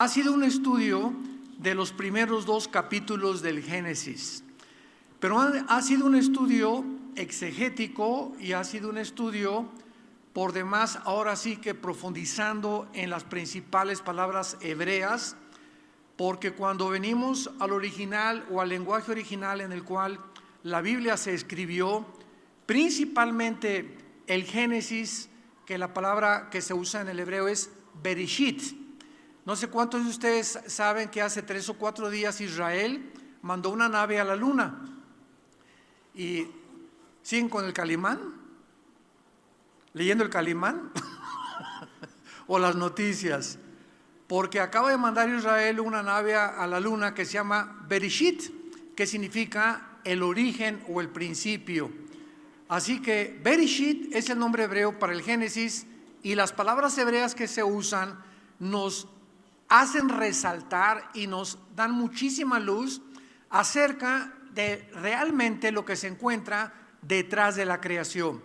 Ha sido un estudio de los primeros 2 capítulos del Génesis, pero ha sido un estudio exegético y ha sido un estudio por demás, ahora sí que profundizando en las principales palabras hebreas, porque cuando venimos al original o al lenguaje original en el cual la Biblia se escribió, principalmente el Génesis, que la palabra que se usa en el hebreo es Bereshit. No sé cuántos de ustedes saben que hace 3 o 4 días Israel mandó una nave a la luna. ¿Y siguen con el Calimán? ¿Leyendo el Calimán? ¿O las noticias? Porque acaba de mandar Israel una nave a la luna que se llama Bereshit, que significa el origen o el principio. Así que Bereshit es el nombre hebreo para el Génesis, y las palabras hebreas que se usan nos hacen resaltar y nos dan muchísima luz acerca de realmente lo que se encuentra detrás de la creación.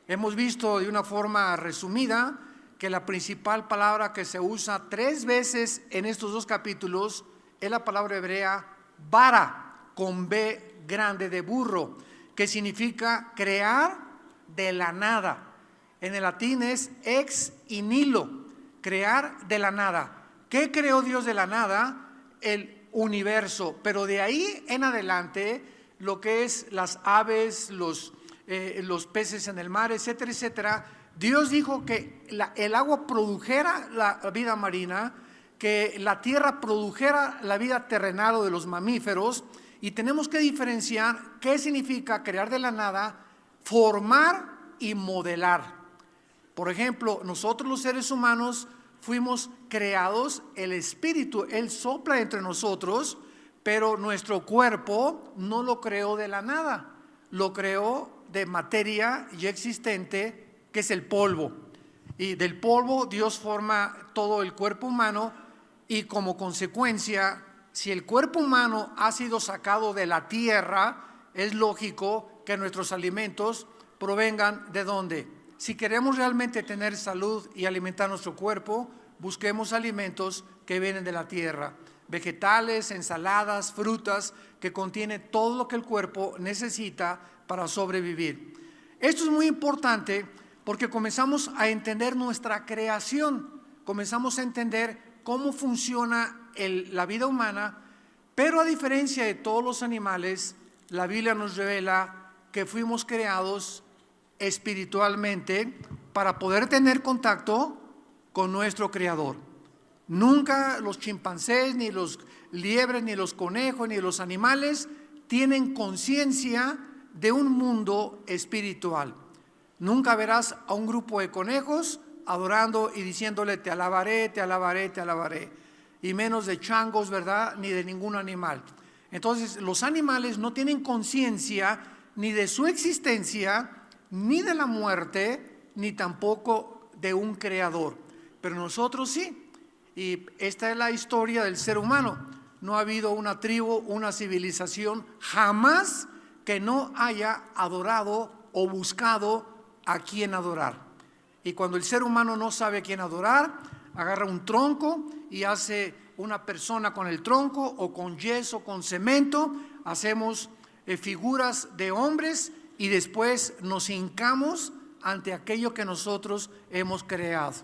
Hemos visto de una forma resumida que la principal palabra que se usa 3 veces en estos 2 capítulos es la palabra hebrea bara, con B grande de burro, que significa crear de la nada. En el latín es ex nihilo, crear de la nada. ¿Qué creó Dios de la nada? El universo, pero de ahí en adelante lo que es las aves, los peces en el mar, etcétera, etcétera. Dios dijo que el agua produjera la vida marina, que la tierra produjera la vida terrenal o de los mamíferos, y tenemos que diferenciar qué significa crear de la nada, formar y modelar. Por ejemplo, nosotros los seres humanos fuimos creados, el Espíritu, Él sopla entre nosotros, pero nuestro cuerpo no lo creó de la nada, lo creó de materia ya existente, que es el polvo. Y del polvo Dios forma todo el cuerpo humano, y como consecuencia, si el cuerpo humano ha sido sacado de la tierra, es lógico que nuestros alimentos provengan ¿de dónde? Si queremos realmente tener salud y alimentar nuestro cuerpo, busquemos alimentos que vienen de la tierra, vegetales, ensaladas, frutas, que contienen todo lo que el cuerpo necesita para sobrevivir. Esto es muy importante porque comenzamos a entender nuestra creación, comenzamos a entender cómo funciona la vida humana, pero a diferencia de todos los animales, la Biblia nos revela que fuimos creados espiritualmente para poder tener contacto con nuestro Creador. Nunca los chimpancés, ni los liebres, ni los conejos, ni los animales tienen conciencia de un mundo espiritual. Nunca verás a un grupo de conejos adorando y diciéndole te alabaré, te alabaré, te alabaré, y menos de changos, ¿verdad? Ni de ningún animal. Entonces los animales no tienen conciencia ni de su existencia, ni de la muerte, ni tampoco de un creador, pero nosotros sí. Y esta es la historia del ser humano. No ha habido una tribu, una civilización jamás que no haya adorado o buscado a quién adorar. Y cuando el ser humano no sabe a quién adorar, agarra un tronco y hace una persona con el tronco, o con yeso, con cemento, hacemos figuras de hombres, y después nos hincamos ante aquello que nosotros hemos creado.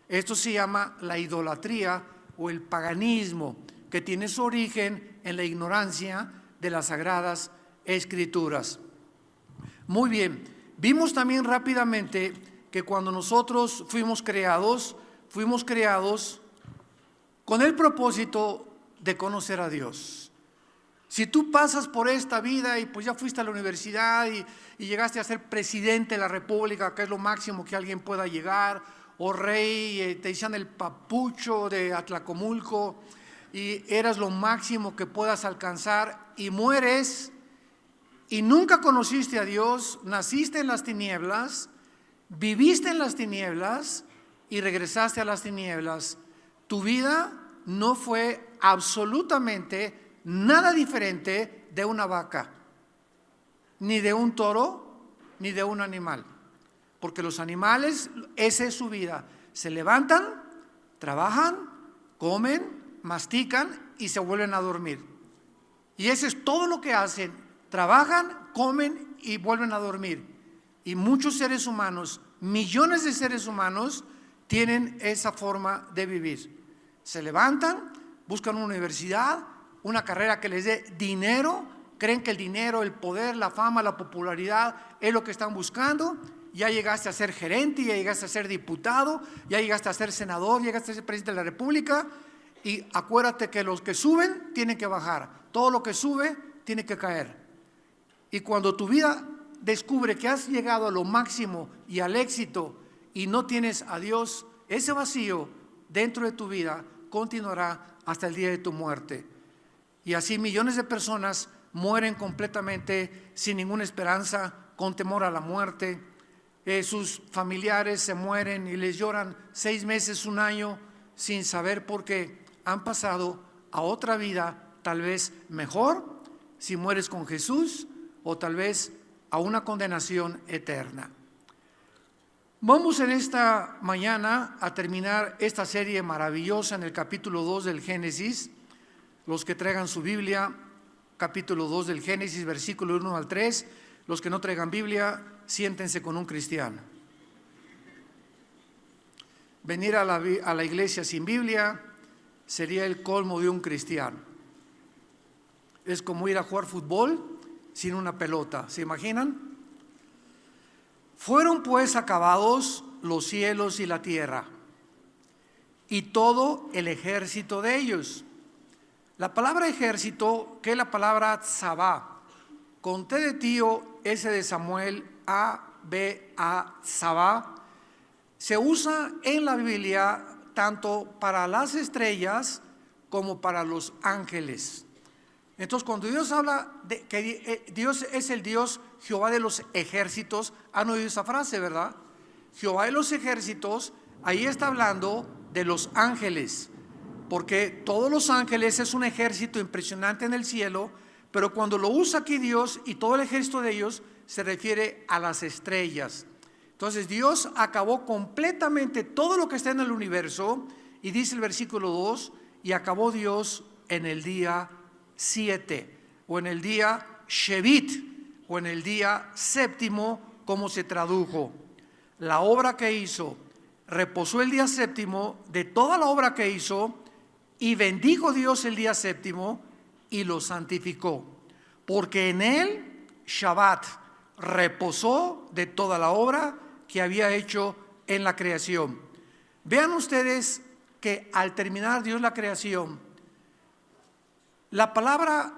Esto se llama la idolatría o el paganismo, que tiene su origen en la ignorancia de las Sagradas Escrituras. Muy bien, vimos también rápidamente que cuando nosotros fuimos creados con el propósito de conocer a Dios. Si tú pasas por esta vida y pues ya fuiste a la universidad y llegaste a ser presidente de la República, que es lo máximo que alguien pueda llegar, o rey, te decían el papucho de Atlacomulco, y eras lo máximo que puedas alcanzar, y mueres y nunca conociste a Dios, naciste en las tinieblas, viviste en las tinieblas y regresaste a las tinieblas. Tu vida no fue absolutamente nada diferente de una vaca, ni de un toro, ni de un animal. Porque los animales, esa es su vida. Se levantan, trabajan, comen, mastican y se vuelven a dormir. Y eso es todo lo que hacen. Trabajan, comen y vuelven a dormir. Y muchos seres humanos, millones de seres humanos, tienen esa forma de vivir. Se levantan, buscan una universidad, una carrera que les dé dinero, creen que el dinero, el poder, la fama, la popularidad es lo que están buscando. Ya llegaste a ser gerente, ya llegaste a ser diputado, ya llegaste a ser senador, llegaste a ser presidente de la República. Y acuérdate que los que suben tienen que bajar, todo lo que sube tiene que caer. Y cuando tu vida descubre que has llegado a lo máximo y al éxito y no tienes a Dios, ese vacío dentro de tu vida continuará hasta el día de tu muerte. Y así millones de personas mueren completamente sin ninguna esperanza, con temor a la muerte. Sus familiares se mueren y les lloran 6 meses, 1 año, sin saber por qué han pasado a otra vida, tal vez mejor, si mueres con Jesús, o tal vez a una condenación eterna. Vamos en esta mañana a terminar esta serie maravillosa en el capítulo 2 del Génesis. Los que traigan su Biblia, capítulo 2 del Génesis, versículo 1 al 3. Los que no traigan Biblia, siéntense con un cristiano. Venir a la iglesia sin Biblia sería el colmo de un cristiano. Es como ir a jugar fútbol sin una pelota, ¿se imaginan? Fueron pues acabados los cielos y la tierra, y todo el ejército de ellos. La palabra ejército, que es la palabra tzabá, con T de tío, S de Samuel, A-B-A, tzabá, se usa en la Biblia tanto para las estrellas como para los ángeles. Entonces, cuando Dios habla de que Dios es el Dios Jehová de los ejércitos, han oído esa frase, ¿verdad? Jehová de los ejércitos, ahí está hablando de los ángeles, porque todos los ángeles es un ejército impresionante en el cielo, pero cuando lo usa aquí Dios y todo el ejército de ellos, se refiere a las estrellas. Entonces Dios acabó completamente todo lo que está en el universo, y dice el versículo 2, y acabó Dios en el día 7, o en el día Shevit, o en el día séptimo, como se tradujo. La obra que hizo, reposó el día séptimo de toda la obra que hizo, y bendijo Dios el día séptimo y lo santificó, porque en él, Shabbat, reposó de toda la obra que había hecho en la creación. Vean ustedes que al terminar Dios la creación, la palabra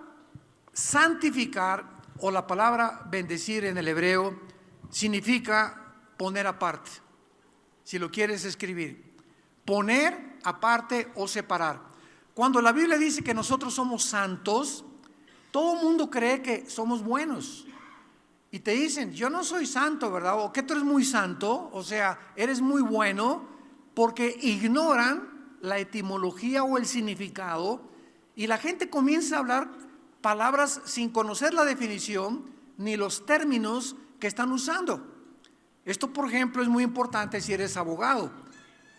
santificar o la palabra bendecir en el hebreo significa poner aparte. Si lo quieres escribir, poner aparte o separar. Cuando la Biblia dice que nosotros somos santos, todo el mundo cree que somos buenos. Y te dicen, yo no soy santo, ¿verdad? O que tú eres muy santo, o sea, eres muy bueno, porque ignoran la etimología o el significado, y la gente comienza a hablar palabras sin conocer la definición ni los términos que están usando. Esto, por ejemplo, es muy importante si eres abogado.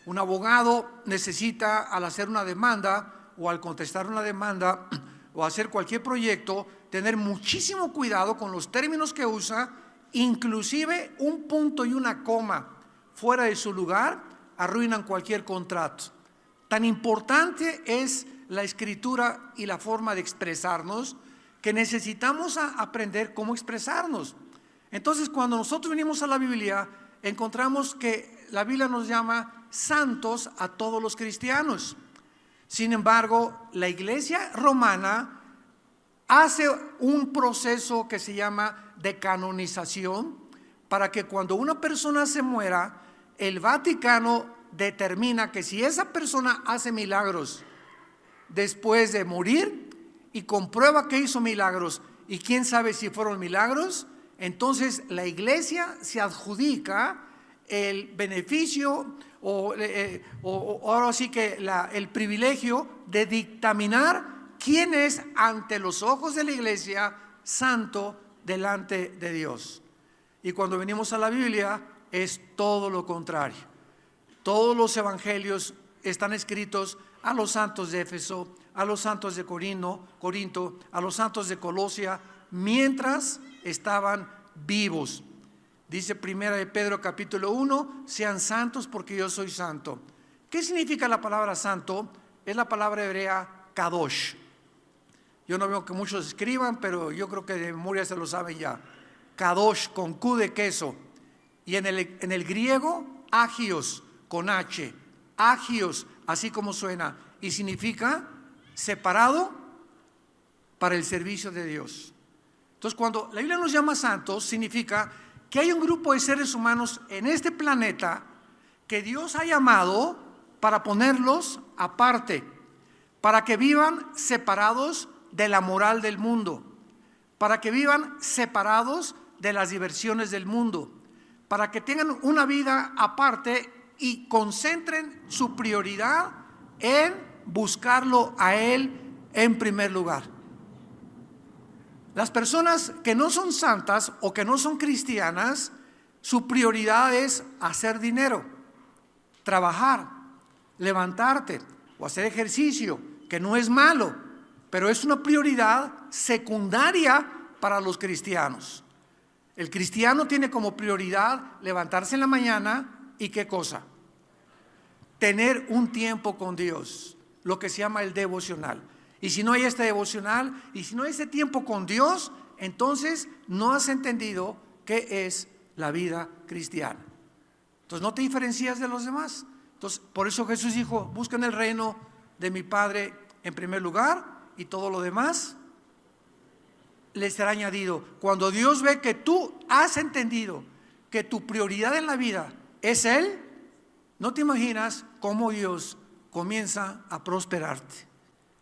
Un abogado necesita, al hacer una demanda o al contestar una demanda o hacer cualquier proyecto, tener muchísimo cuidado con los términos que usa, inclusive un punto y una coma fuera de su lugar arruinan cualquier contrato. Tan importante es la escritura y la forma de expresarnos que necesitamos aprender cómo expresarnos. Entonces, cuando nosotros venimos a la Biblia, encontramos que la Biblia nos llama santos a todos los cristianos. Sin embargo, la iglesia romana hace un proceso que se llama de canonización para que cuando una persona se muera, el Vaticano determina que si esa persona hace milagros después de morir y comprueba que hizo milagros, y quién sabe si fueron milagros, entonces la iglesia se adjudica el beneficio o ahora sí que el privilegio de dictaminar quién es ante los ojos de la iglesia santo delante de Dios. Y cuando venimos a la Biblia es todo lo contrario. Todos los evangelios están escritos a los santos de Éfeso, a los santos de Corinto, a los santos de Colosia, mientras estaban vivos. Dice primera de Pedro capítulo 1, sean santos porque yo soy santo. ¿Qué significa la palabra santo? Es la palabra hebrea kadosh. Yo no veo que muchos escriban, pero yo creo que de memoria se lo saben ya. Kadosh con Q de queso. Y en el griego, agios con H. Agios, así como suena. Y significa separado para el servicio de Dios. Entonces, cuando la Biblia nos llama santos, significa que hay un grupo de seres humanos en este planeta que Dios ha llamado para ponerlos aparte, para que vivan separados de la moral del mundo, para que vivan separados de las diversiones del mundo, para que tengan una vida aparte y concentren su prioridad en buscarlo a Él en primer lugar. Las personas que no son santas o que no son cristianas, su prioridad es hacer dinero, trabajar, levantarte o hacer ejercicio, que no es malo, pero es una prioridad secundaria para los cristianos. El cristiano tiene como prioridad levantarse en la mañana y ¿qué cosa? Tener un tiempo con Dios, lo que se llama el devocional. Y si no hay este devocional y si no hay ese tiempo con Dios, entonces no has entendido qué es la vida cristiana. Entonces no te diferencias de los demás. Entonces por eso Jesús dijo, busquen el reino de mi Padre en primer lugar y todo lo demás les será añadido. Cuando Dios ve que tú has entendido que tu prioridad en la vida es Él, no te imaginas cómo Dios comienza a prosperarte,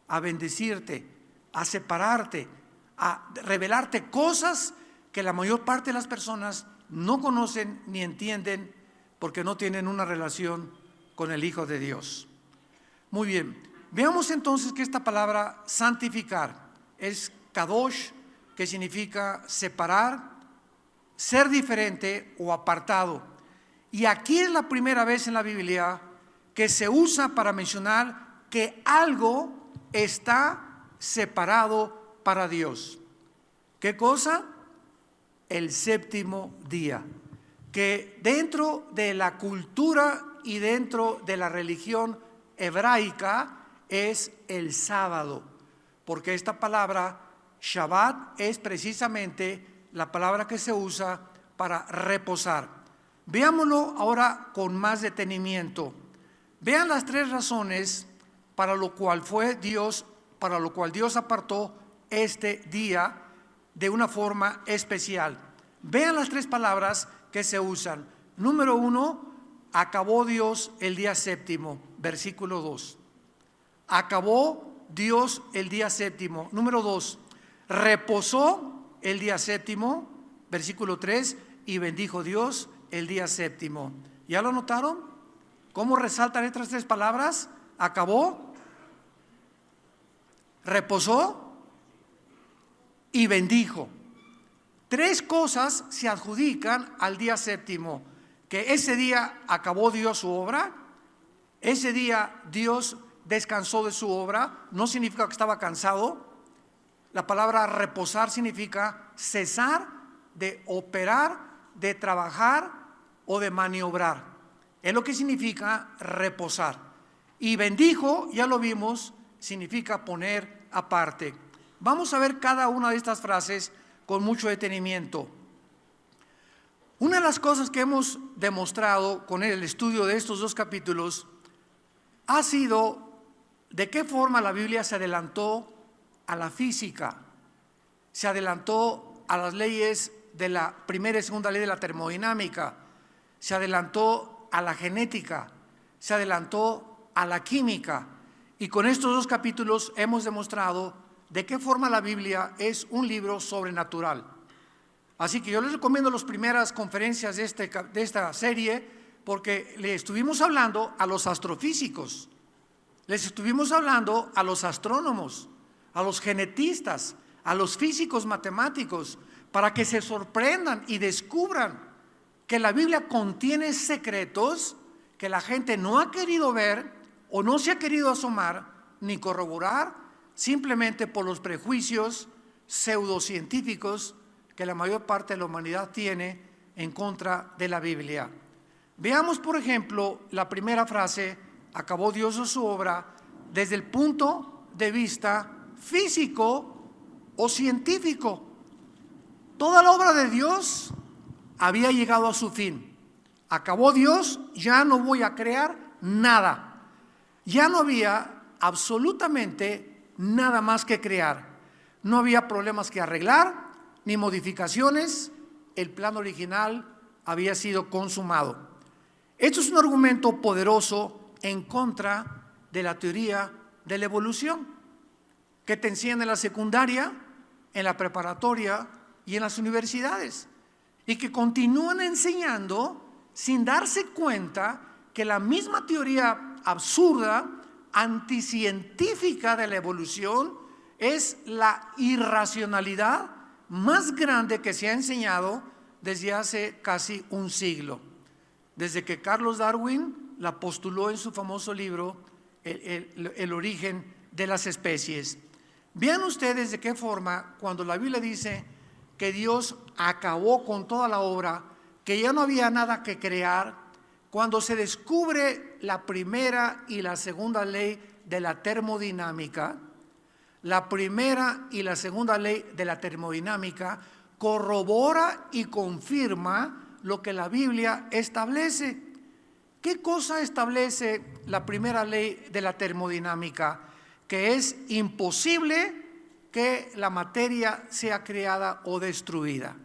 a bendecirte, a separarte, a revelarte cosas que la mayor parte de las personas no conocen ni entienden porque no tienen una relación con el Hijo de Dios. Muy bien, veamos entonces que esta palabra santificar es kadosh, que significa separar, ser diferente o apartado. Y aquí es la primera vez en la Biblia que se usa para mencionar que algo está separado para Dios. ¿Qué cosa? El séptimo día, que dentro de la cultura y dentro de la religión hebraica es el sábado, porque esta palabra Shabbat es precisamente la palabra que se usa para reposar. Veámoslo ahora con más detenimiento. Vean las tres razones para lo cual Dios apartó este día de una forma especial. Vean las tres palabras que se usan. Número 1, acabó Dios el día séptimo, versículo 2. Acabó Dios el día séptimo. Número 2, reposó el día séptimo, versículo 3, y bendijo Dios el día séptimo. ¿Ya lo notaron? ¿Cómo resaltan estas tres palabras? Acabó, reposó y bendijo. Tres cosas se adjudican al día séptimo: que ese día acabó Dios su obra, ese día Dios descansó de su obra. No significa que estaba cansado. La palabra reposar significa cesar de operar, de trabajar o de maniobrar. Es lo que significa reposar. Y bendijo, ya lo vimos, significa poner aparte. Vamos a ver cada una de estas frases con mucho detenimiento. Una de las cosas que hemos demostrado con el estudio de estos dos capítulos ha sido de qué forma la Biblia se adelantó a la física, se adelantó a las leyes de la primera y segunda ley de la termodinámica, se adelantó a la genética, se adelantó a la química. Y con estos dos capítulos hemos demostrado de qué forma la Biblia es un libro sobrenatural. Así que yo les recomiendo las primeras conferencias de esta serie, porque le estuvimos hablando a los astrofísicos, les estuvimos hablando a los astrónomos, a los genetistas, a los físicos matemáticos, para que se sorprendan y descubran que la Biblia contiene secretos que la gente no ha querido ver o no se ha querido asomar ni corroborar, simplemente por los prejuicios pseudocientíficos que la mayor parte de la humanidad tiene en contra de la Biblia. Veamos, por ejemplo, la primera frase: acabó Dios su obra, desde el punto de vista físico o científico. Toda la obra de Dios había llegado a su fin. Acabó Dios, ya no voy a crear nada. Ya no había absolutamente nada más que crear. No había problemas que arreglar, ni modificaciones. El plan original había sido consumado. Esto es un argumento poderoso en contra de la teoría de la evolución, que te enseñan en la secundaria, en la preparatoria y en las universidades, y que continúan enseñando sin darse cuenta que la misma teoría absurda, anticientífica de la evolución es la irracionalidad más grande que se ha enseñado desde hace casi un siglo, desde que Carlos Darwin la postuló en su famoso libro El origen de las especies. Vean ustedes de qué forma, cuando la Biblia dice que Dios acabó con toda la obra, que ya no había nada que crear, cuando se descubre la primera y la segunda ley de la termodinámica, la primera y la segunda ley de la termodinámica corrobora y confirma lo que la Biblia establece. ¿Qué cosa establece la primera ley de la termodinámica? Que es imposible que la materia sea creada o destruida.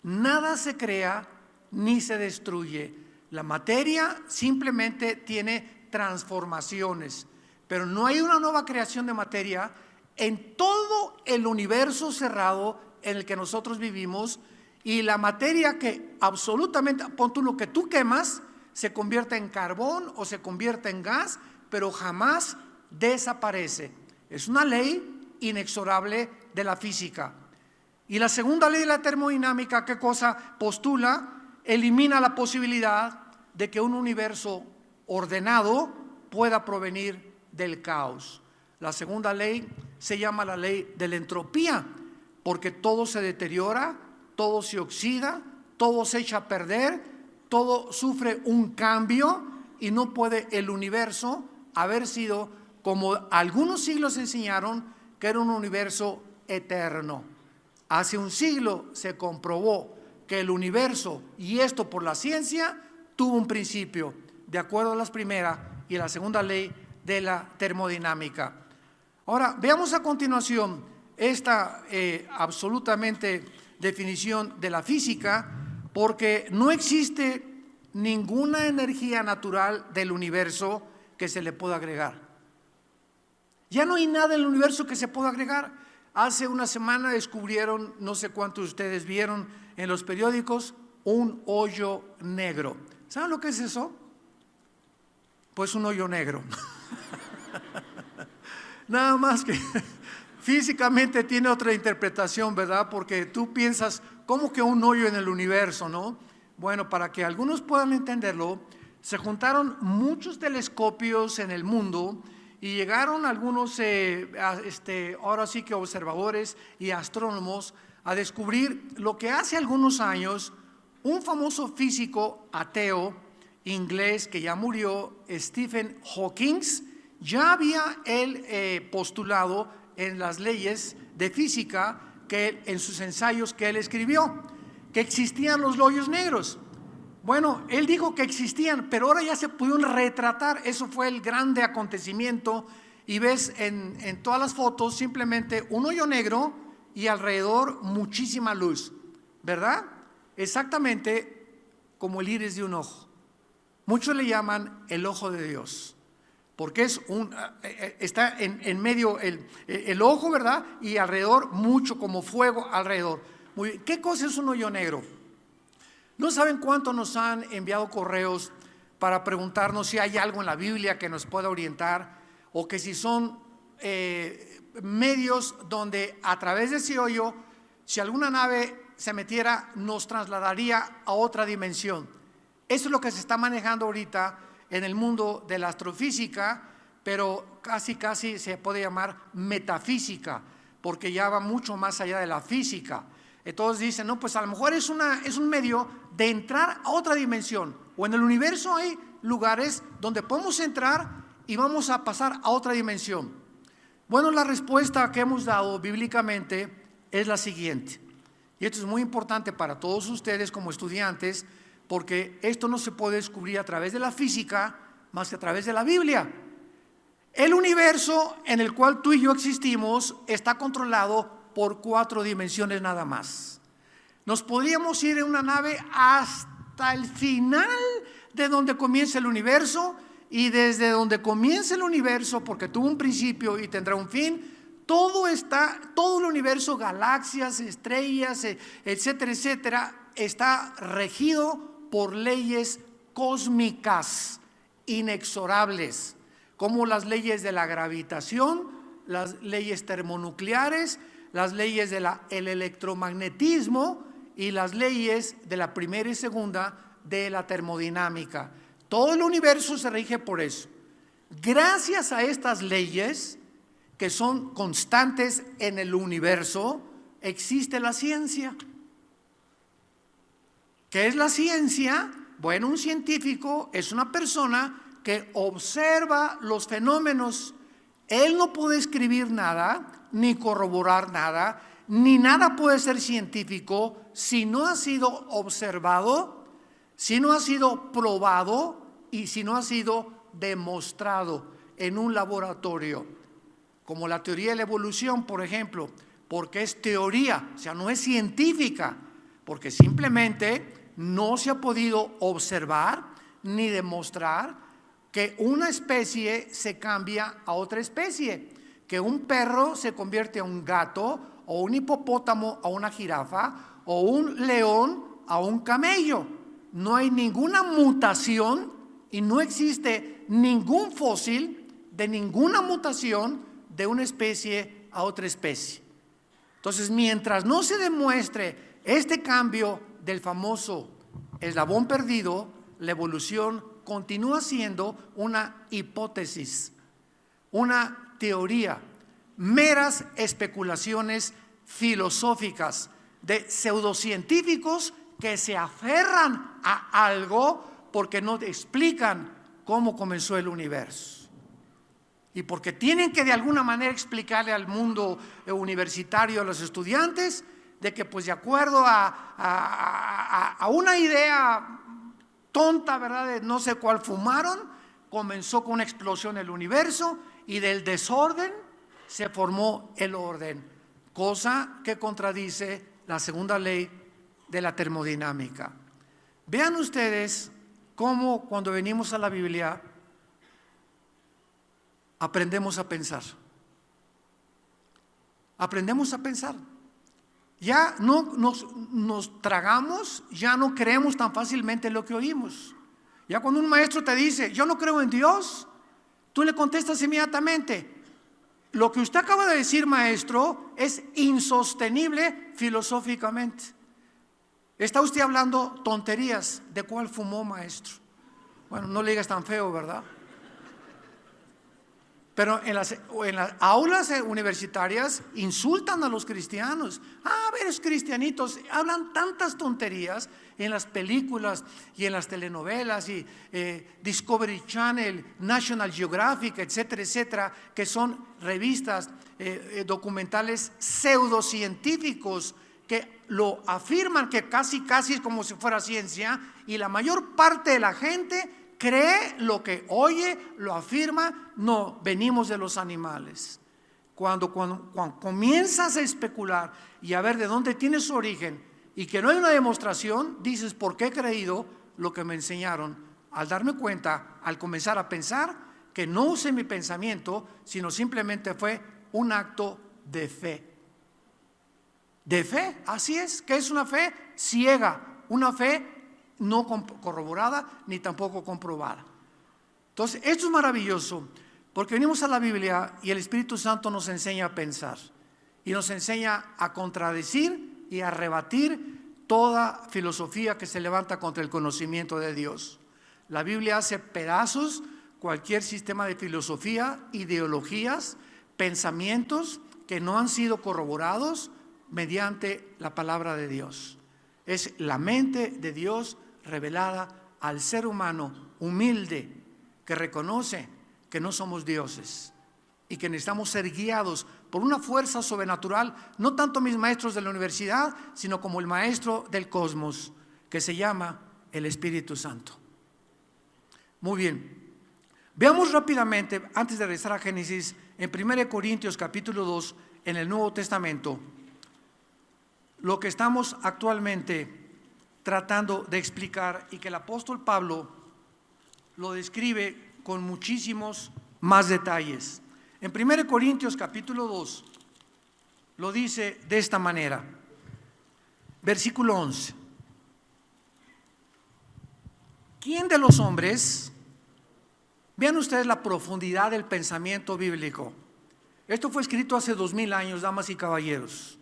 Nada se crea ni se destruye. La materia simplemente tiene transformaciones, pero no hay una nueva creación de materia en todo el universo cerrado en el que nosotros vivimos. Y la materia que absolutamente, pon tú lo que tú quemas, se convierte en carbón o se convierte en gas, pero jamás desaparece. Es una ley inexorable de la física. Y la segunda ley de la termodinámica, ¿qué cosa postula? Elimina la posibilidad de que un universo ordenado pueda provenir del caos. La segunda ley se llama la ley de la entropía, porque todo se deteriora, todo se oxida, todo se echa a perder, todo sufre un cambio, y no puede el universo haber sido, como algunos siglos enseñaron, que era un universo eterno. Hace un siglo se comprobó que el universo, y esto por la ciencia, tuvo un principio, de acuerdo a la primera y la segunda ley de la termodinámica. Ahora, veamos a continuación esta absolutamente definición de la física, porque no existe ninguna energía natural del universo que se le pueda agregar. Ya no hay nada en el universo que se pueda agregar. Hace una semana descubrieron, no sé cuántos de ustedes vieron en los periódicos, un hoyo negro. ¿Saben lo que es eso? Pues un hoyo negro. Nada más que físicamente tiene otra interpretación, ¿verdad? Porque tú piensas, ¿cómo que un hoyo en el universo, no? Bueno, para que algunos puedan entenderlo, se juntaron muchos telescopios en el mundo y llegaron algunos, ahora sí que observadores y astrónomos, a descubrir lo que hace algunos años un famoso físico ateo inglés que ya murió, Stephen Hawking, ya había él postulado en las leyes de física, en sus ensayos que él escribió, que existían los hoyos negros. Bueno, él dijo que existían, pero ahora ya se pudieron retratar. Eso fue el grande acontecimiento, y ves en todas las fotos simplemente un hoyo negro y alrededor muchísima luz, ¿verdad? Exactamente como el iris de un ojo. Muchos le llaman el ojo de Dios, porque está en medio el ojo, ¿verdad? Y alrededor mucho como fuego alrededor. Muy bien. ¿Qué cosa es un hoyo negro? No saben cuánto nos han enviado correos para preguntarnos si hay algo en la Biblia que nos pueda orientar, o que si son medios donde a través de ese hoyo, si alguna nave se metiera, nos trasladaría a otra dimensión. Eso es lo que se está manejando ahorita en el mundo de la astrofísica, pero casi se puede llamar metafísica, porque ya va mucho más allá de la física. Entonces dicen, no, pues a lo mejor es un medio de entrar a otra dimensión, o en el universo hay lugares donde podemos entrar y vamos a pasar a otra dimensión. Bueno, la respuesta que hemos dado bíblicamente es la siguiente, y esto es muy importante para todos ustedes como estudiantes, porque esto no se puede descubrir a través de la física más que a través de la Biblia. El universo en el cual tú y yo existimos está controlado por 4 dimensiones nada más. Nos podríamos ir en una nave hasta el final de donde comienza el universo, y desde donde comienza el universo, porque tuvo un principio y tendrá un fin, todo el universo, galaxias, estrellas, etcétera, etcétera, está regido por leyes cósmicas inexorables, como las leyes de la gravitación, las leyes termonucleares, las leyes del electromagnetismo y las leyes de la primera y segunda de la termodinámica. Todo el universo se rige por eso. Gracias a estas leyes, que son constantes en el universo, existe la ciencia. ¿Qué es la ciencia? Bueno, un científico es una persona que observa los fenómenos. Él no puede escribir nada, ni corroborar nada, ni nada puede ser científico si no ha sido observado, si no ha sido probado y si no ha sido demostrado en un laboratorio. Como la teoría de la evolución, por ejemplo, porque es teoría, o sea, no es científica, porque simplemente no se ha podido observar ni demostrar que una especie se cambia a otra especie, que un perro se convierte a un gato, o un hipopótamo a una jirafa, o un león a un camello. No hay ninguna mutación y no existe ningún fósil de ninguna mutación de una especie a otra especie. Entonces, mientras no se demuestre este cambio del famoso eslabón perdido, la evolución continúa siendo una hipótesis, una teoría, meras especulaciones filosóficas de pseudocientíficos que se aferran a algo porque no explican cómo comenzó el universo. Y porque tienen que de alguna manera explicarle al mundo universitario, a los estudiantes, de que pues de acuerdo a una idea tonta, ¿verdad?, de no sé cuál fumaron, comenzó con una explosión el universo y del desorden se formó el orden, cosa que contradice la segunda ley de la termodinámica. Vean ustedes cómo cuando venimos a la Biblia aprendemos a pensar. Aprendemos a pensar. Ya no nos tragamos, ya no creemos tan fácilmente lo que oímos. Ya cuando un maestro te dice, yo no creo en Dios, tú le contestas inmediatamente, lo que usted acaba de decir, maestro, es insostenible filosóficamente. Está usted hablando tonterías. ¿De cuál fumó, maestro? Bueno, no le digas tan feo, ¿verdad? Pero en las aulas universitarias insultan a los cristianos. A ver, esos cristianitos hablan tantas tonterías en las películas y en las telenovelas y Discovery Channel, National Geographic, etcétera, etcétera, que son revistas documentales pseudocientíficos que lo afirman, que casi es como si fuera ciencia, y la mayor parte de la gente cree lo que oye, lo afirma. No, venimos de los animales. Cuando comienzas a especular y a ver de dónde tiene su origen y que no hay una demostración, dices, ¿por qué he creído lo que me enseñaron? Al darme cuenta, al comenzar a pensar, que no usé mi pensamiento, sino simplemente fue un acto de fe. De fe, así es, que es una fe ciega, una fe no corroborada ni tampoco comprobada. Entonces, esto es maravilloso porque venimos a la Biblia y el Espíritu Santo nos enseña a pensar y nos enseña a contradecir y a rebatir toda filosofía que se levanta contra el conocimiento de Dios. La Biblia hace pedazos cualquier sistema de filosofía, ideologías, pensamientos que no han sido corroborados mediante la palabra de Dios. Es la mente de Dios revelada al ser humano humilde que reconoce que no somos dioses y que necesitamos ser guiados por una fuerza sobrenatural, no tanto mis maestros de la universidad, sino como el maestro del cosmos, que se llama el Espíritu Santo. Muy bien, veamos rápidamente, antes de regresar a Génesis, en 1 Corintios capítulo 2, en el Nuevo Testamento, lo que estamos actualmente tratando de explicar y que el apóstol Pablo lo describe con muchísimos más detalles. En 1 Corintios capítulo 2 lo dice de esta manera, versículo 11. ¿Quién de los hombres? Vean ustedes la profundidad del pensamiento bíblico. Esto fue escrito hace 2000 años, damas y caballeros.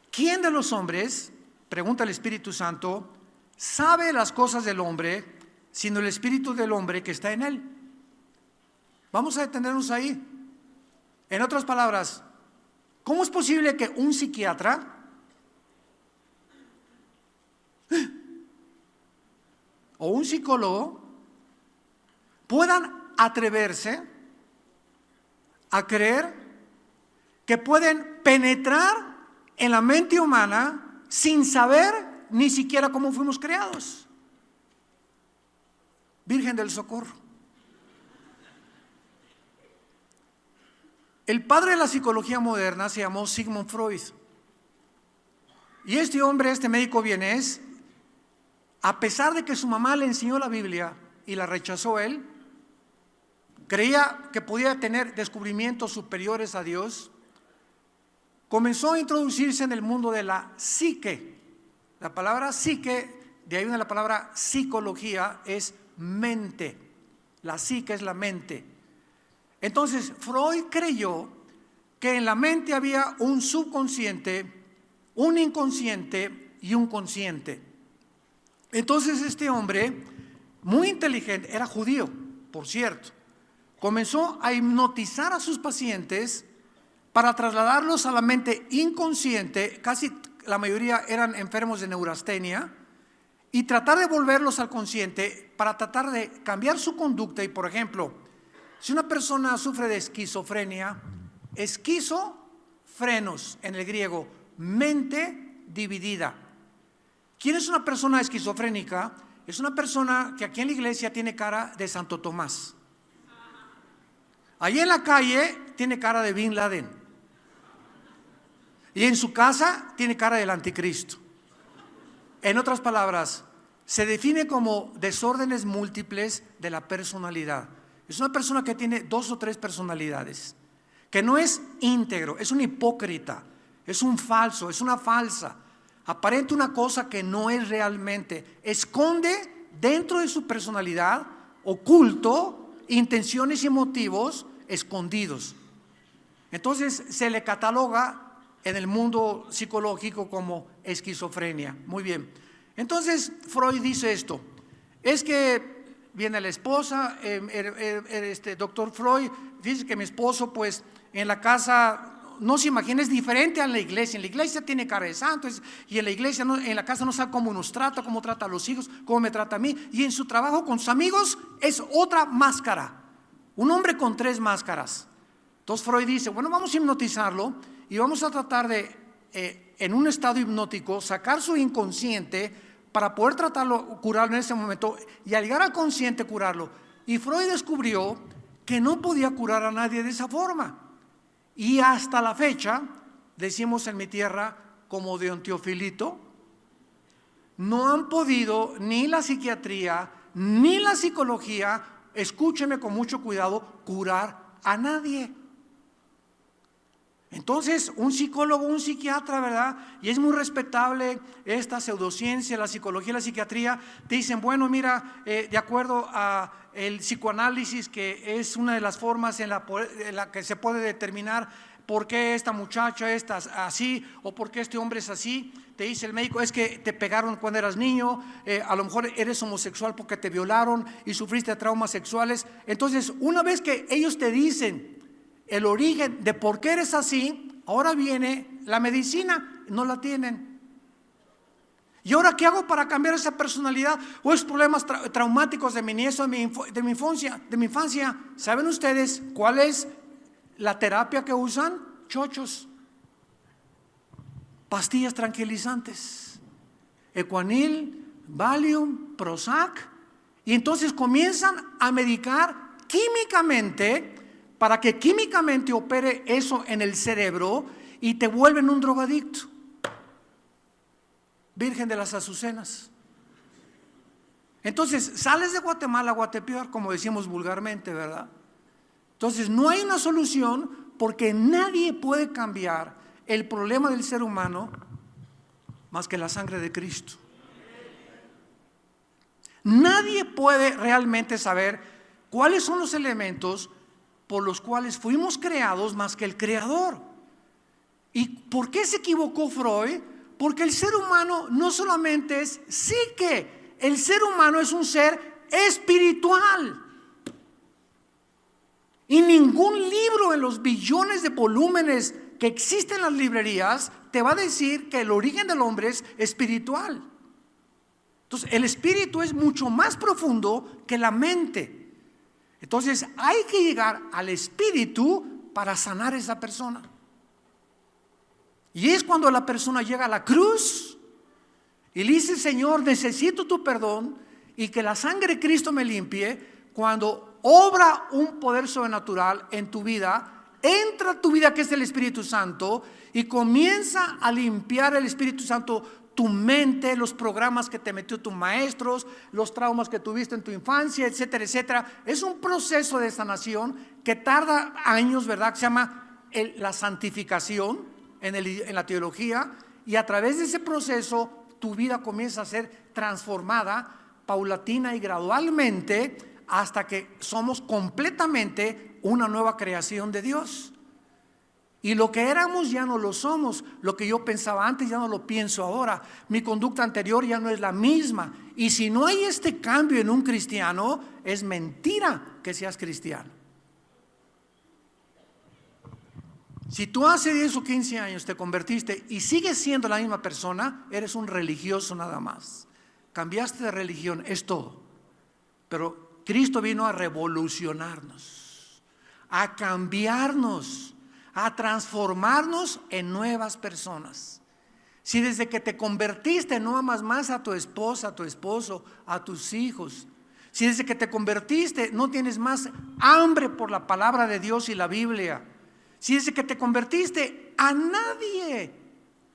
¿Quién de los hombres, pregunta el Espíritu Santo, sabe las cosas del hombre, sino el Espíritu del hombre que está en él? Vamos a detenernos ahí. En otras palabras, ¿cómo es posible que un psiquiatra o un psicólogo puedan atreverse a creer que pueden penetrar en la mente humana sin saber ni siquiera cómo fuimos creados? Virgen del Socorro. El padre de la psicología moderna se llamó Sigmund Freud. Y este hombre, este médico vienés, a pesar de que su mamá le enseñó la Biblia y la rechazó él, creía que podía tener descubrimientos superiores a Dios, comenzó a introducirse en el mundo de la psique. La palabra psique, de ahí viene la palabra psicología, es mente. La psique es la mente. Entonces Freud creyó que en la mente había un subconsciente, un inconsciente y un consciente. Entonces este hombre, muy inteligente, era judío, por cierto, comenzó a hipnotizar a sus pacientes para trasladarlos a la mente inconsciente, casi la mayoría eran enfermos de neurastenia, y tratar de volverlos al consciente para tratar de cambiar su conducta. Y por ejemplo, si una persona sufre de esquizofrenia, esquizofrenos en el griego, mente dividida. ¿Quién es una persona esquizofrénica? Es una persona que aquí en la iglesia tiene cara de Santo Tomás. Allí en la calle tiene cara de Bin Laden. Y en su casa tiene cara del anticristo. En otras palabras, se define como desórdenes múltiples de la personalidad. Es una persona que tiene 2 o 3 personalidades, que no es íntegro, es un hipócrita, es un falso, es una falsa, aparenta una cosa que no es realmente, esconde dentro de su personalidad, oculto, intenciones y motivos escondidos. Entonces se le cataloga en el mundo psicológico como esquizofrenia. Muy bien. Entonces Freud dice esto, es que viene la esposa, doctor Freud, dice que mi esposo pues en la casa no se imagina, es diferente a la iglesia. En la iglesia tiene cara de santo y en la iglesia, en la casa no sabe cómo nos trata, cómo trata a los hijos, cómo me trata a mí. Y en su trabajo con sus amigos es otra máscara, un hombre con 3 máscaras. Entonces Freud dice, bueno, vamos a hipnotizarlo y vamos a tratar de, en un estado hipnótico, sacar su inconsciente para poder tratarlo, curarlo en ese momento, y al llegar al consciente curarlo. Y Freud descubrió que no podía curar a nadie de esa forma. Y hasta la fecha, decimos en mi tierra, como de Teofilito, no han podido ni la psiquiatría ni la psicología, escúcheme con mucho cuidado, curar a nadie. Entonces, un psicólogo, un psiquiatra, ¿verdad? Y es muy respetable esta pseudociencia, la psicología y la psiquiatría. Te dicen, bueno, mira, de acuerdo a el psicoanálisis, que es una de las formas en la que se puede determinar ¿por qué esta muchacha está así? ¿O por qué este hombre es así? Te dice el médico, es que te pegaron cuando eras niño, a lo mejor eres homosexual porque te violaron y sufriste traumas sexuales. Entonces, una vez que ellos te dicen el origen de por qué eres así, ahora viene la medicina, no la tienen. ¿Y ahora qué hago para cambiar esa personalidad? O esos problemas traumáticos de mi niñez, de mi infancia. ¿Saben ustedes cuál es la terapia que usan? Chochos, pastillas tranquilizantes, Ecuanil, Valium, Prozac. Y entonces comienzan a medicar químicamente para que químicamente opere eso en el cerebro y te vuelven un drogadicto. Virgen de las Azucenas. Entonces sales de Guatemala a Guatepeor, como decimos vulgarmente, ¿verdad? Entonces no hay una solución, porque nadie puede cambiar el problema del ser humano más que la sangre de Cristo. Nadie puede realmente saber cuáles son los elementos por los cuales fuimos creados más que el Creador. ¿Y por qué se equivocó Freud? Porque el ser humano no solamente es psique, el ser humano es un ser espiritual. Y ningún libro en los billones de volúmenes que existen en las librerías te va a decir que el origen del hombre es espiritual. Entonces, el espíritu es mucho más profundo que la mente. Entonces, hay que llegar al espíritu para sanar a esa persona. Y es cuando la persona llega a la cruz y le dice: Señor, necesito tu perdón y que la sangre de Cristo me limpie. Cuando obra un poder sobrenatural en tu vida, entra a tu vida, que es el Espíritu Santo, y comienza a limpiar el Espíritu Santo tu mente, los programas que te metió tus maestros, los traumas que tuviste en tu infancia, etcétera, etcétera. Es un proceso de sanación que tarda años, ¿verdad? Que se llama la santificación en la teología, y a través de ese proceso tu vida comienza a ser transformada paulatina y gradualmente hasta que somos completamente una nueva creación de Dios. Y lo que éramos ya no lo somos. Lo que yo pensaba antes ya no lo pienso ahora. Mi conducta anterior ya no es la misma. Y si no hay este cambio en un cristiano, es mentira que seas cristiano. Si tú hace 10 o 15 años te convertiste y sigues siendo la misma persona, eres un religioso nada más. Cambiaste de religión, es todo. Pero Cristo vino a revolucionarnos, a cambiarnos, a transformarnos en nuevas personas. Si desde que te convertiste no amas más a tu esposa, a tu esposo, a tus hijos, si desde que te convertiste no tienes más hambre por la palabra de Dios y la Biblia, si desde que te convertiste a nadie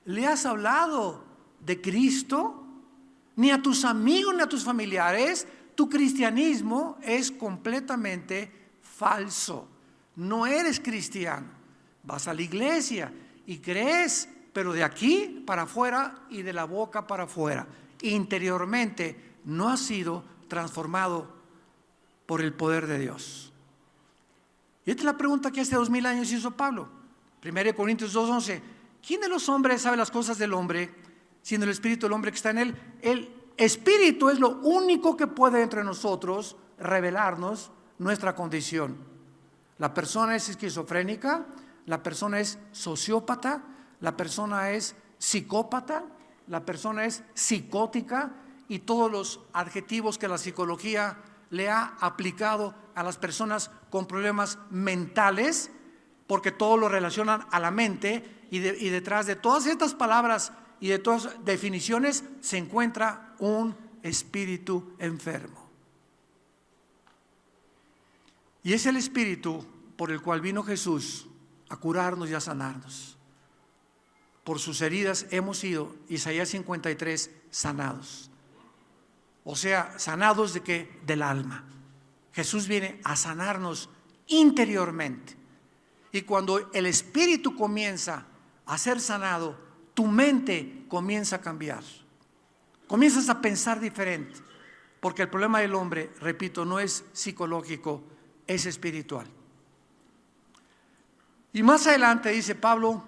le has hablado de Cristo, ni a tus amigos ni a tus familiares, tu cristianismo es completamente falso. No eres cristiano. Vas a la iglesia y crees, pero de aquí para afuera y de la boca para afuera. Interiormente no has sido transformado por el poder de Dios. Y esta es la pregunta que hace 2000 años hizo Pablo. 1 Corintios 2:11. ¿Quién de los hombres sabe las cosas del hombre, sino el espíritu del hombre que está en él? El espíritu es lo único que puede entre nosotros revelarnos nuestra condición. La persona es esquizofrénica, la persona es sociópata, la persona es psicópata, la persona es psicótica, y todos los adjetivos que la psicología le ha aplicado a las personas con problemas mentales, porque todo lo relacionan a la mente, y detrás de todas estas palabras y de todas definiciones se encuentra un espíritu enfermo. Y es el espíritu por el cual vino Jesús a curarnos y a sanarnos. Por sus heridas hemos sido, Isaías 53, sanados. O sea, sanados de qué? Del alma. Jesús viene a sanarnos interiormente. Y cuando el espíritu comienza a ser sanado, tu mente comienza a cambiar. Comienzas a pensar diferente. Porque el problema del hombre, repito, no es psicológico, es espiritual. Y más adelante dice Pablo,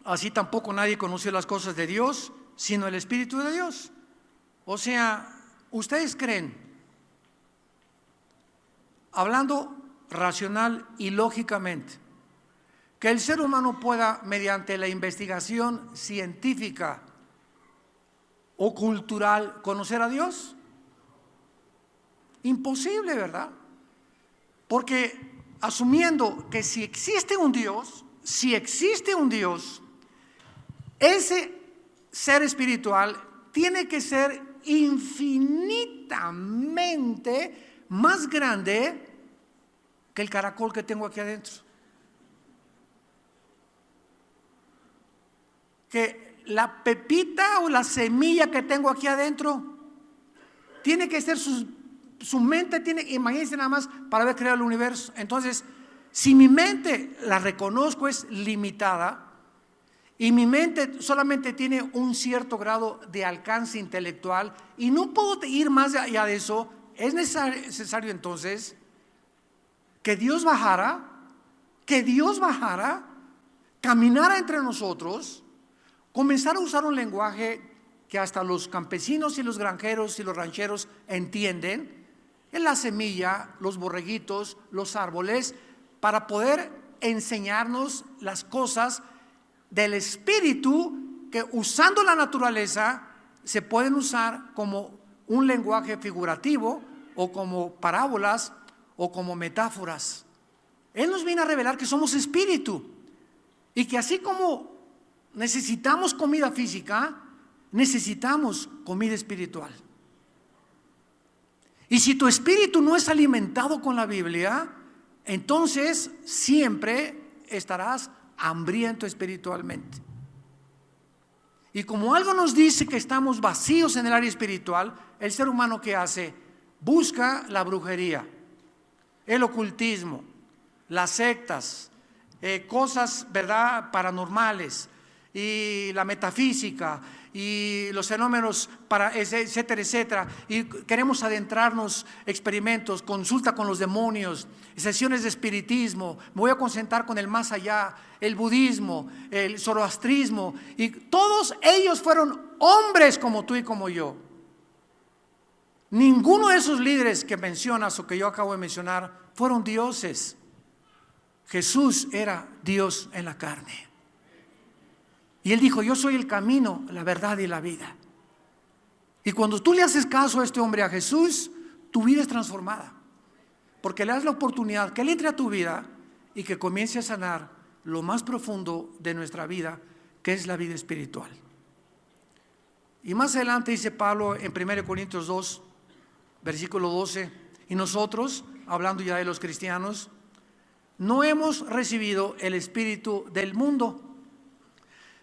así tampoco nadie conoció las cosas de Dios, sino el Espíritu de Dios. O sea, ustedes creen, hablando racional y lógicamente, que el ser humano pueda, mediante la investigación científica o cultural, conocer a Dios. Imposible, ¿verdad? Porque asumiendo que si existe un Dios, ese ser espiritual tiene que ser infinitamente más grande que el caracol que tengo aquí adentro. Que la pepita o la semilla que tengo aquí adentro tiene que ser su mente tiene, imagínense nada más para haber creado el universo. Entonces, si mi mente, la reconozco, es limitada y mi mente solamente tiene un cierto grado de alcance intelectual y no puedo ir más allá de eso, es necesario entonces que Dios bajara, caminara entre nosotros, comenzar a usar un lenguaje que hasta los campesinos y los granjeros y los rancheros entienden, en la semilla, los borreguitos, los árboles, para poder enseñarnos las cosas del espíritu que usando la naturaleza se pueden usar como un lenguaje figurativo o como parábolas o como metáforas. Él nos viene a revelar que somos espíritu y que así como necesitamos comida física, necesitamos comida espiritual. Y si tu espíritu no es alimentado con la Biblia, entonces siempre estarás hambriento espiritualmente. Y como algo nos dice que estamos vacíos en el área espiritual, el ser humano, ¿qué hace? Busca la brujería, el ocultismo, las sectas, cosas, ¿verdad?, paranormales, y la metafísica y los fenómenos, etcétera, etcétera. Y queremos adentrarnos, experimentos, consulta con los demonios, sesiones de espiritismo. Me voy a concentrar con el más allá, el budismo, el zoroastrismo. Y todos ellos fueron hombres como tú y como yo. Ninguno de esos líderes que mencionas o que yo acabo de mencionar fueron dioses. Jesús era Dios en la carne. Y Él dijo, yo soy el camino, la verdad y la vida. Y cuando tú le haces caso a este hombre, a Jesús, tu vida es transformada. Porque le das la oportunidad que Él entre a tu vida y que comience a sanar lo más profundo de nuestra vida, que es la vida espiritual. Y más adelante dice Pablo en 1 Corintios 2, versículo 12, y nosotros, hablando ya de los cristianos, no hemos recibido el espíritu del mundo,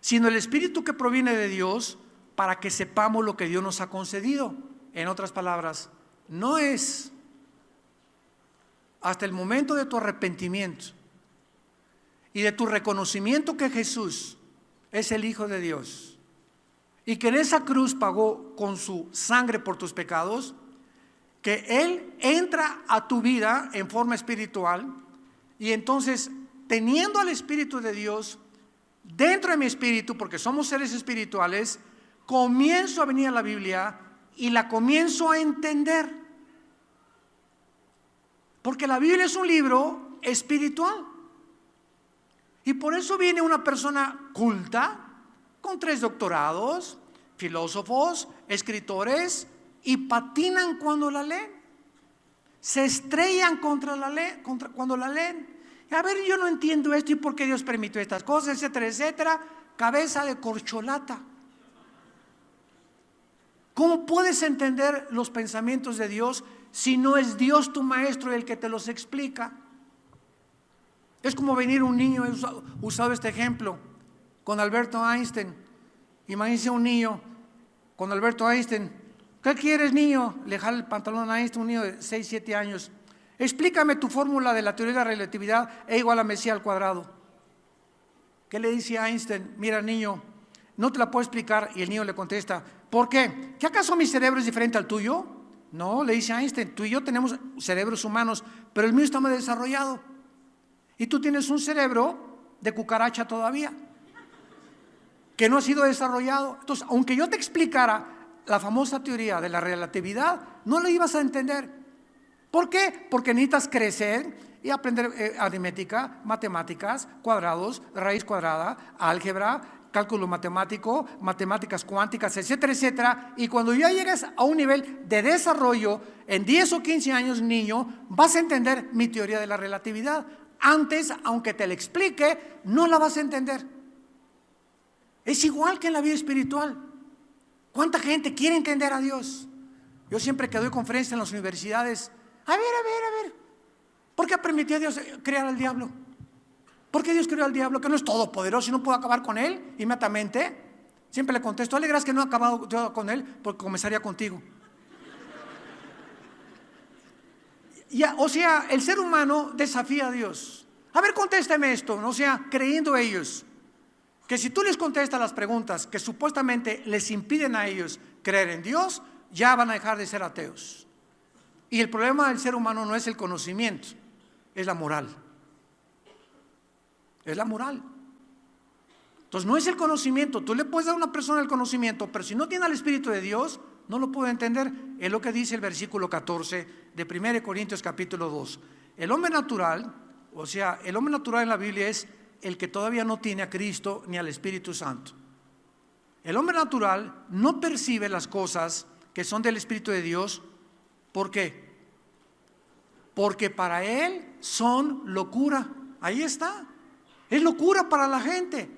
sino el espíritu que proviene de Dios, para que sepamos lo que Dios nos ha concedido. En otras palabras, no es hasta el momento de tu arrepentimiento y de tu reconocimiento que Jesús es el Hijo de Dios y que en esa cruz pagó con su sangre por tus pecados, que Él entra a tu vida en forma espiritual. Y entonces, teniendo al Espíritu de Dios dentro de mi espíritu, porque somos seres espirituales, comienzo a venir a la Biblia y la comienzo a entender. Porque la Biblia es un libro espiritual. Y por eso viene una persona culta, con 3 doctorados, filósofos, escritores, y patinan cuando la leen. Se estrellan contra cuando la leen. A ver, yo no entiendo esto y por qué Dios permitió estas cosas, etcétera, etcétera. Cabeza de corcholata. ¿Cómo puedes entender los pensamientos de Dios si no es Dios tu maestro el que te los explica? Es como venir un niño, he usado este ejemplo con Alberto Einstein. Imagínense un niño con Alberto Einstein. ¿Qué quieres, niño? Le jala el pantalón a Einstein, un niño de 6, 7 años. Explícame tu fórmula de la teoría de la relatividad, E igual a mc al cuadrado. ¿Qué le dice a Einstein? Mira, niño, no te la puedo explicar. Y el niño le contesta, ¿por qué? ¿Que acaso mi cerebro es diferente al tuyo? No, le dice Einstein, tú y yo tenemos cerebros humanos, pero el mío está más desarrollado. Y tú tienes un cerebro de cucaracha todavía, que no ha sido desarrollado. Entonces, aunque yo te explicara la famosa teoría de la relatividad, no lo ibas a entender. ¿Por qué? Porque necesitas crecer y aprender aritmética, matemáticas, cuadrados, raíz cuadrada, álgebra, cálculo matemático, matemáticas cuánticas, etcétera, etcétera. Y cuando ya llegues a un nivel de desarrollo, en 10 o 15 años, niño, vas a entender mi teoría de la relatividad. Antes, aunque te la explique, no la vas a entender. Es igual que en la vida espiritual. ¿Cuánta gente quiere entender a Dios? Yo siempre que doy conferencias en las universidades, a ver, ¿por qué permitió a Dios crear al diablo? ¿Por qué Dios creó al diablo? Que no es todopoderoso y no puedo acabar con él inmediatamente. Siempre le contesto, alegras que no he acabado yo con él, porque comenzaría contigo. O sea, el ser humano desafía a Dios. A ver, contésteme esto. O sea, creyendo ellos que si tú les contestas las preguntas que supuestamente les impiden a ellos creer en Dios, ya van a dejar de ser ateos. Y el problema del ser humano no es el conocimiento, es la moral. Es la moral. Entonces no es el conocimiento. Tú le puedes dar a una persona el conocimiento, pero si no tiene al Espíritu de Dios, no lo puede entender. Es lo que dice el versículo 14 de 1 Corintios capítulo 2. El hombre natural, o sea, el hombre natural en la Biblia es el que todavía no tiene a Cristo ni al Espíritu Santo. El hombre natural no percibe las cosas que son del Espíritu de Dios. ¿Por qué? Porque para él son locura. Ahí está. Es locura para la gente.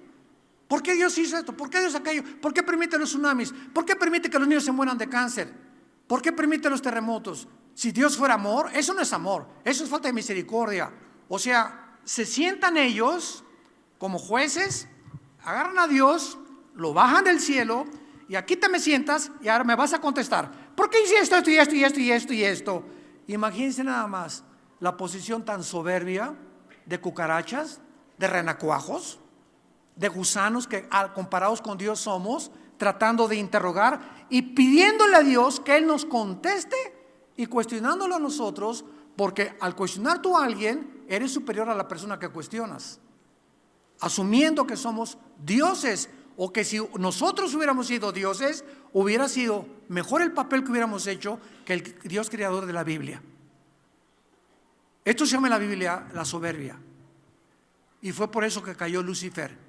¿Por qué Dios hizo esto? ¿Por qué Dios aquello? ¿Por qué permite los tsunamis? ¿Por qué permite que los niños se mueran de cáncer? ¿Por qué permite los terremotos? Si Dios fuera amor, eso no es amor, eso es falta de misericordia. O sea, se sientan ellos como jueces, agarran a Dios, lo bajan del cielo y aquí te me sientas y ahora me vas a contestar. ¿Por qué hice esto, y esto, y esto, y esto, y esto? Imagínense nada más la posición tan soberbia de cucarachas, de renacuajos, de gusanos que comparados con Dios somos, tratando de interrogar y pidiéndole a Dios que Él nos conteste y cuestionándolo a nosotros, porque al cuestionar tú a alguien, eres superior a la persona que cuestionas, asumiendo que somos dioses, o que si nosotros hubiéramos sido dioses, hubiera sido mejor el papel que hubiéramos hecho que el Dios creador de la Biblia. Esto se llama en la Biblia la soberbia, y fue por eso que cayó Lucifer.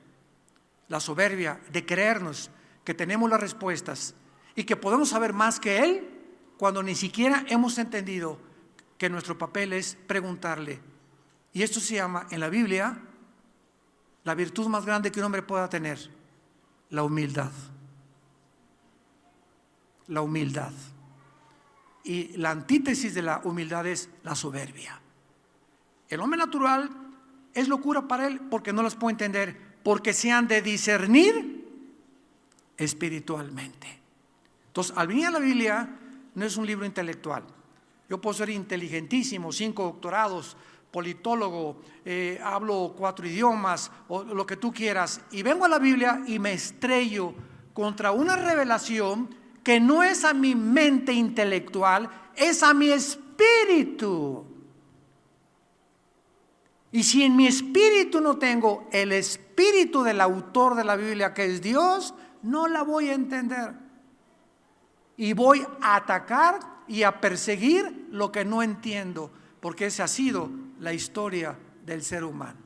La soberbia de creernos que tenemos las respuestas y que podemos saber más que Él, cuando ni siquiera hemos entendido que nuestro papel es preguntarle. Y esto se llama en la Biblia la virtud más grande que un hombre pueda tener: la humildad. La humildad. Y la antítesis de la humildad es la soberbia. El hombre natural es locura para él porque no las puede entender, porque se han de discernir espiritualmente. Entonces, al venir a la Biblia, no es un libro intelectual. Yo puedo ser inteligentísimo, 5 doctorados, politólogo, hablo 4 idiomas, o lo que tú quieras, y vengo a la Biblia y me estrello contra una revelación que no es a mi mente intelectual, es a mi espíritu. Y si en mi espíritu no tengo el espíritu del autor de la Biblia, que es Dios, no la voy a entender. Y voy a atacar y a perseguir lo que no entiendo, porque esa ha sido la historia del ser humano.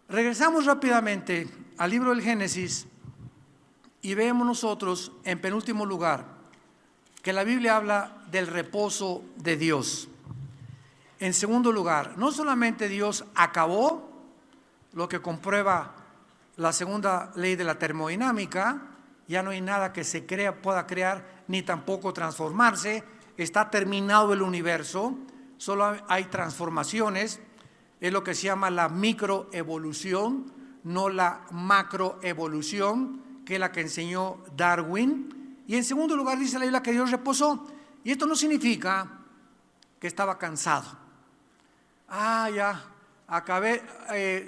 Regresamos rápidamente al libro del Génesis y vemos nosotros, en penúltimo lugar, que la Biblia habla del reposo de Dios. En segundo lugar, no solamente Dios acabó, lo que comprueba la segunda ley de la termodinámica, ya no hay nada que se pueda crear ni tampoco transformarse, está terminado el universo, solo hay transformaciones, es lo que se llama la microevolución, no la macroevolución, que es la que enseñó Darwin. Y en segundo lugar dice la Biblia que Dios reposó, y esto no significa que estaba cansado. Ya, acabé,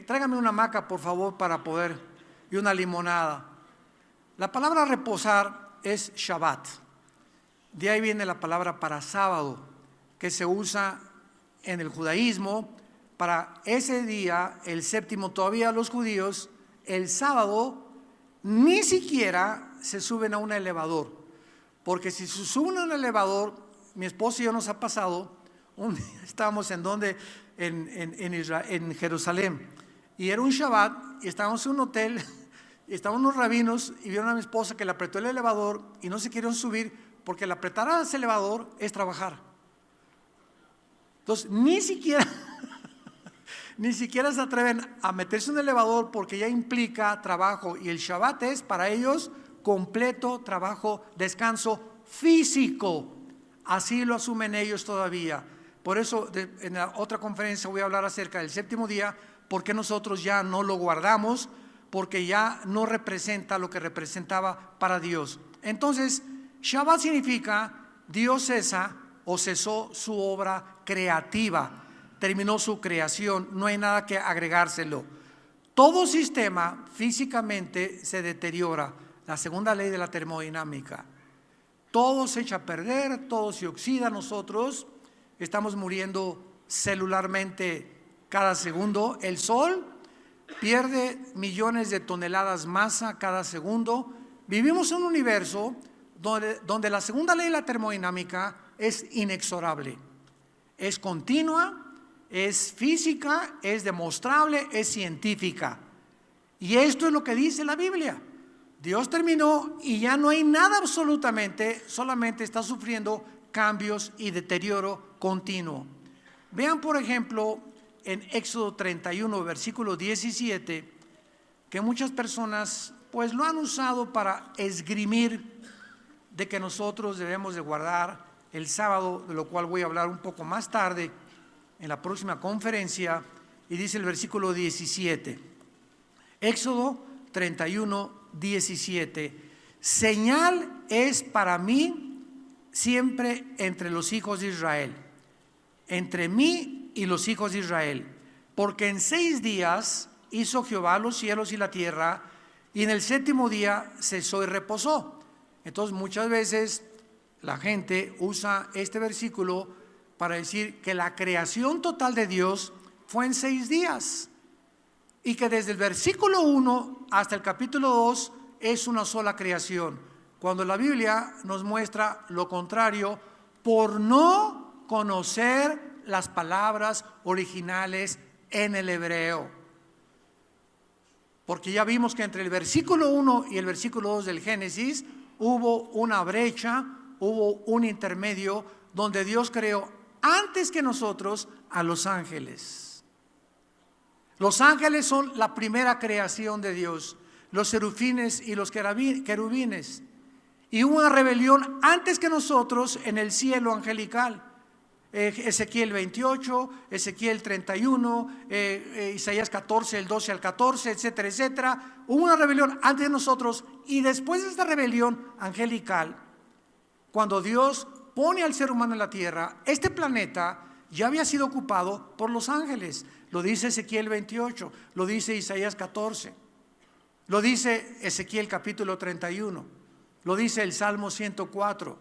tráigame una hamaca por favor para poder, y una limonada. La palabra reposar es Shabbat. De ahí viene la palabra para sábado, que se usa en el judaísmo para ese día, el séptimo, todavía los judíos, el sábado, ni siquiera se suben a un elevador. Porque si se suben a un elevador, mi esposa y yo nos ha pasado, un día estábamos en Israel, en Jerusalén, y era un Shabbat, y estábamos en un hotel, y estaban unos rabinos, y vieron a mi esposa que le apretó el elevador, y no se querían subir, porque el apretar a ese elevador es trabajar. Entonces, ni siquiera se atreven a meterse en un elevador porque ya implica trabajo, y el Shabbat es para ellos completo trabajo, descanso físico. Así lo asumen ellos todavía. Por eso en la otra conferencia voy a hablar acerca del séptimo día, porque nosotros ya no lo guardamos, porque ya no representa lo que representaba para Dios. Entonces, Shabbat significa Dios cesa o cesó su obra creativa, terminó su creación, no hay nada que agregárselo. Todo sistema físicamente se deteriora, la segunda ley de la termodinámica. Todo se echa a perder, todo se oxida, nosotros estamos muriendo celularmente cada segundo. El Sol pierde millones de toneladas masa cada segundo. Vivimos en un universo donde la segunda ley de la termodinámica es inexorable, es continua, es física, es demostrable, es científica. Y esto es lo que dice la Biblia. Dios terminó y ya no hay nada absolutamente, solamente está sufriendo cambios y deterioro continuo. Vean, por ejemplo, en Éxodo 31, versículo 17, que muchas personas pues lo han usado para esgrimir de que nosotros debemos de guardar el sábado, de lo cual voy a hablar un poco más tarde en la próxima conferencia. Y dice el versículo 17, Éxodo 31, 17, señal es para mí siempre entre los hijos de Israel, entre mí y los hijos de Israel, porque en 6 días hizo Jehová los cielos y la tierra, y en el séptimo día cesó y reposó. Entonces muchas veces la gente usa este versículo para decir que la creación total de Dios fue en 6 días, y que desde el versículo 1 hasta el capítulo 2 es una sola creación, cuando la Biblia nos muestra lo contrario, por no conocer las palabras originales en el hebreo. Porque ya vimos que entre el versículo 1 y el versículo 2 del Génesis hubo una brecha, hubo un intermedio donde Dios creó antes que nosotros a los ángeles. Los ángeles son la primera creación de Dios, los serafines y los querubines. Y hubo una rebelión antes que nosotros en el cielo angelical. Ezequiel 28, Ezequiel 31, Isaías 14, el 12 al 14, etcétera, etcétera. Hubo una rebelión antes de nosotros, y después de esta rebelión angelical, cuando Dios pone al ser humano en la tierra, este planeta ya había sido ocupado por los ángeles. Lo dice Ezequiel 28, lo dice Isaías 14, lo dice Ezequiel capítulo 31, lo dice el Salmo 104.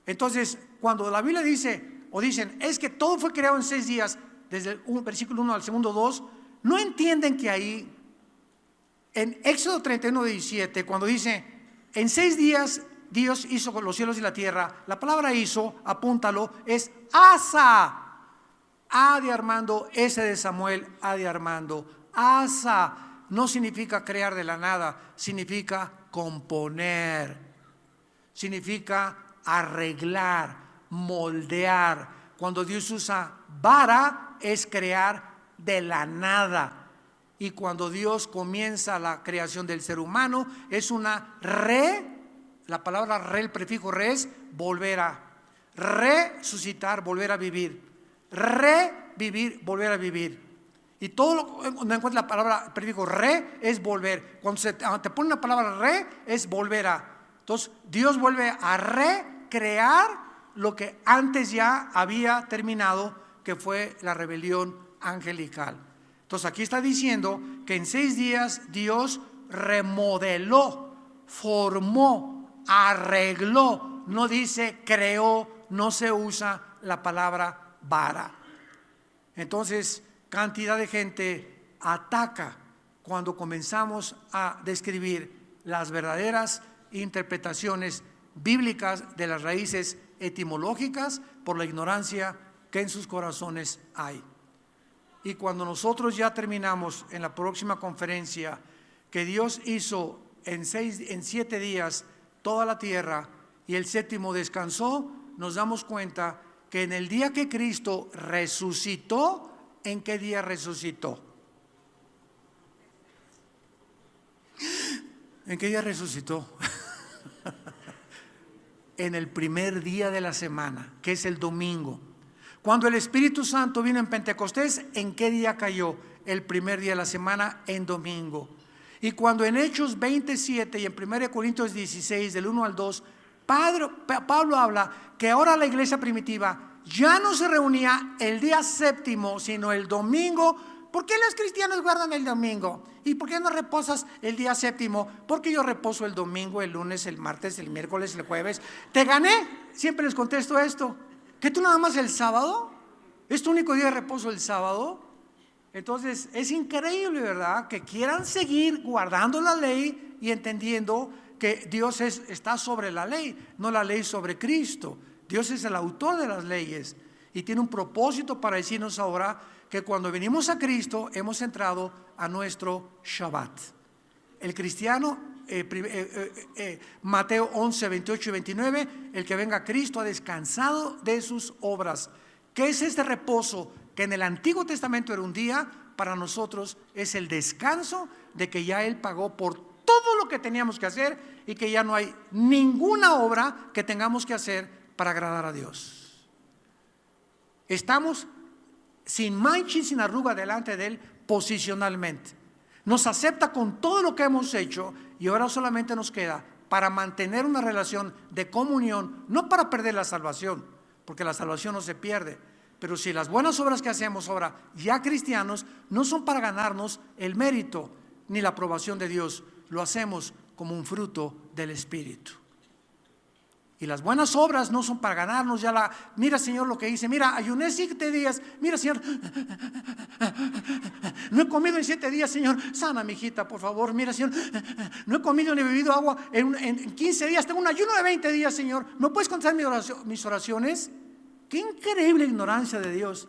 Entonces, cuando la Biblia dice, o dicen, es que todo fue creado en 6 días, desde el versículo 1 al segundo 2, no entienden que ahí, en Éxodo 31, 17, cuando dice, en 6 días Dios hizo los cielos y la tierra, la palabra hizo, apúntalo, es asa. A de Armando, S de Samuel, A de Armando. Asa no significa crear de la nada, significa componer, significa arreglar, moldear. Cuando Dios usa bara, es crear de la nada. Y cuando Dios comienza la creación del ser humano, es una la palabra el prefijo es volver a resucitar, volver a vivir. Revivir, volver a vivir. Y todo donde encuentra la palabra, el prefijo es volver. Cuando te pone una palabra es volver a. Entonces Dios vuelve a recrear lo que antes ya había terminado, que fue la rebelión angelical. Entonces aquí está diciendo que en 6 días Dios remodeló, formó, arregló. No dice creó, no se usa la palabra vara. Entonces, cantidad de gente ataca cuando comenzamos a describir las verdaderas interpretaciones bíblicas de las raíces etimológicas por la ignorancia que en sus corazones hay. Y cuando nosotros ya terminamos en la próxima conferencia que Dios hizo en 7 días toda la tierra y el séptimo descansó, nos damos cuenta que en el día que Cristo resucitó, ¿en qué día resucitó? ¿En qué día resucitó? En el primer día de la semana, que es el domingo. Cuando el Espíritu Santo vino en Pentecostés, ¿en qué día cayó? El primer día de la semana, en domingo. Y cuando en Hechos 27 y en 1 Corintios 16, del 1 al 2, Pablo habla que ahora la iglesia primitiva ya no se reunía el día séptimo, sino el domingo. ¿Por qué los cristianos guardan el domingo? ¿Y por qué no reposas el día séptimo? Porque yo reposo el domingo, el lunes, el martes, el miércoles, el jueves. Te gané. Siempre les contesto esto. ¿Que tú nada más el sábado? ¿Es tu único día de reposo el sábado? Entonces es increíble, ¿verdad? Que quieran seguir guardando la ley y entendiendo que Dios está sobre la ley, no la ley sobre Cristo. Dios es el autor de las leyes y tiene un propósito para decirnos ahora que cuando venimos a Cristo hemos entrado a nuestro Shabbat. El cristiano, Mateo 11, 28 y 29, el que venga a Cristo ha descansado de sus obras. ¿Qué es este reposo? Que en el Antiguo Testamento era un día, para nosotros es el descanso de que ya Él pagó por todo lo que teníamos que hacer y que ya no hay ninguna obra que tengamos que hacer para agradar a Dios. Estamos sin mancha y sin arruga delante de Él posicionalmente. Nos acepta con todo lo que hemos hecho y ahora solamente nos queda para mantener una relación de comunión, no para perder la salvación, porque la salvación no se pierde. Pero si las buenas obras que hacemos ahora, ya cristianos, no son para ganarnos el mérito ni la aprobación de Dios, lo hacemos como un fruto del Espíritu. Y las buenas obras no son para ganarnos ya mira Señor lo que hice, mira ayuné 7 días, mira Señor, no he comido en 7 días Señor, sana mi hijita por favor, mira Señor, no he comido ni bebido agua en 15 días, tengo un ayuno de 20 días Señor, ¿no puedes contestar mis oraciones? Qué increíble ignorancia de Dios.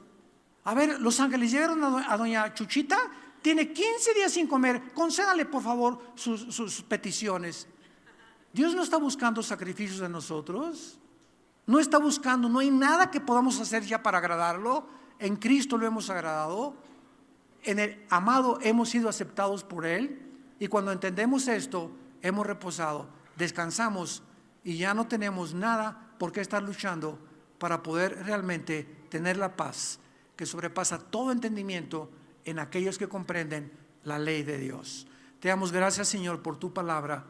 A ver, los ángeles llegaron a doña Chuchita, tiene 15 días sin comer, concédale por favor sus peticiones. Dios no está buscando sacrificios de nosotros, no está buscando, no hay nada que podamos hacer ya para agradarlo. En Cristo lo hemos agradado, en el amado hemos sido aceptados por Él, y cuando entendemos esto, hemos reposado, descansamos y ya no tenemos nada por qué estar luchando para poder realmente tener la paz que sobrepasa todo entendimiento en aquellos que comprenden la ley de Dios. Te damos gracias, Señor, por tu palabra.